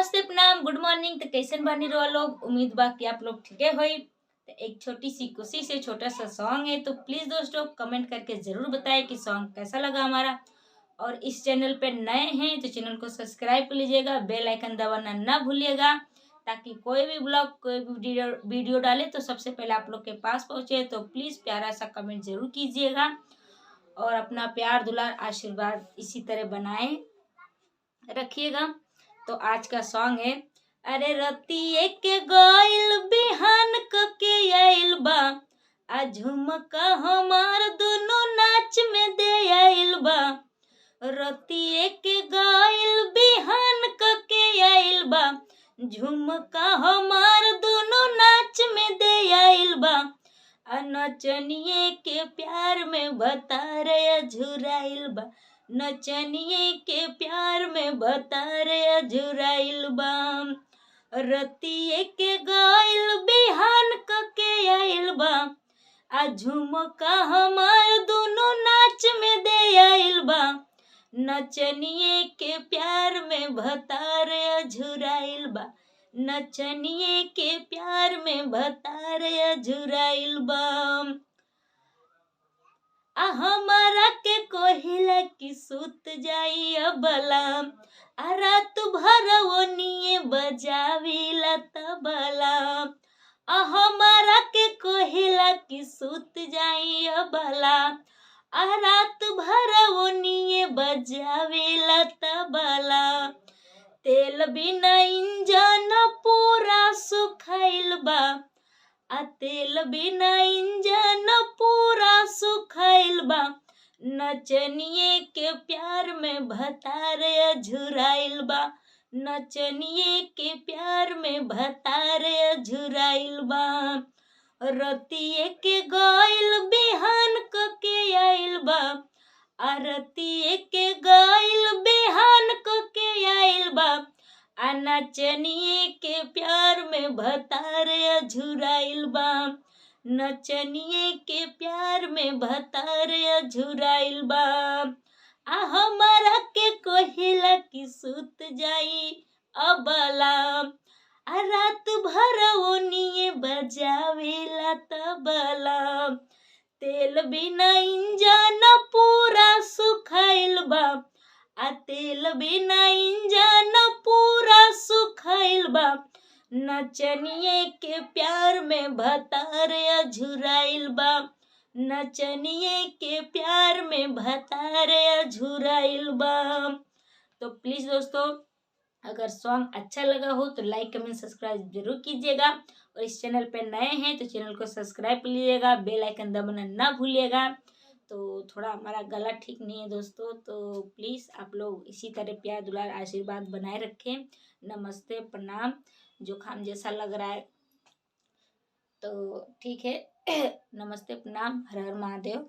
नमस्ते प्रणाम good morning. तो कैसन बानी रहो लोग, उम्मीद बा कि आप लोग ठीके होई। तो एक छोटी सी कोशिश है, छोटा सा सॉन्ग है, तो प्लीज दोस्तों कमेंट करके जरूर बताएं कि सॉन्ग कैसा लगा हमारा। और इस चैनल पे नए हैं तो चैनल को सब्सक्राइब कर लीजिएगा, बेल आइकन दबाना ना भूलिएगा, ताकि कोई भी ब्लॉग कोई भी वीडियो डाले तो सबसे पहले आप लोग के पास पहुंचे। तो प्लीज प्यारा सा कमेंट जरूर कीजिएगा और अपना प्यार दुलार आशीर्वाद इसी तरह बनाए रखिएगा। तो आज का सॉन्ग है, अरे रतिए के गइल बिहान क के आइल बा, आ झुमका हमार दोनों नाच में दे आइल बा। रतिए के गइल बिहान क के आइल बा, झुमका हमार दोनों नाच में दे आइल बा। आ नचनिए के प्यार में भतारे झुराइल बा, नचनिए के प्यार में भतारे झुराइल बा। रतिए के गइल बिहान क के आइल बा, आ झुमका हमार दोनों नाच में दे आइल बा। नचनिए के प्यार में भतारे झुराइल बा, नचनिए के प्यार में भतारे झुराइल बा। आ हमारा के कोहिला की सुत जाई अबला, आ रात भर ओनिए बजाविला तबला। आ हमारा के कोहिला की सुत जाई अबला, आ रात भर ओनिए बजाविला तबला। तेल बिना इंजन पूरा सुखाइल बा, आ तेल बिना इंजन पूरा सुखाइल बा। नचनिए के प्यार में भतारे झुराइल बा, नचनिए के प्यार में भतारे झुराइल बा। रतिए के गइल बिहान क के आइल बा, आ रतिए के गइल बिहान क के आइल बा। आ नचनिए के प्यार में भतारे झुराइल बा, नचनिए के प्यार में भतारे झुराइल बा। आ हमारा के कोहिला की सुत जाई अबला, आ रात भर ओनिए बजावेला तबला। तेल बिना इंजन पूरा सुखाइल बा, आ तेल बिना इंजन पूरा सुखाइल बा। नचनिए के प्यार में भतारे झुराइल बा, नचनिए के प्यार में भतारे झुराइल बा। तो प्लीज दोस्तों अगर सॉन्ग अच्छा लगा हो तो लाइक कमेंट सब्सक्राइब जरूर कीजिएगा, और इस चैनल पे नए हैं तो चैनल को सब्सक्राइब कर लीजिएगा, बेल आइकन दबाना ना भूलिएगा। तो थोड़ा हमारा गला ठीक नहीं है दोस्तों, तो प्लीज़ आप लोग इसी तरह प्यार दुलार आशीर्वाद बनाए रखें। नमस्ते प्रणाम। जुकाम जैसा लग रहा है तो ठीक है। नमस्ते प्रणाम, हर हर महादेव।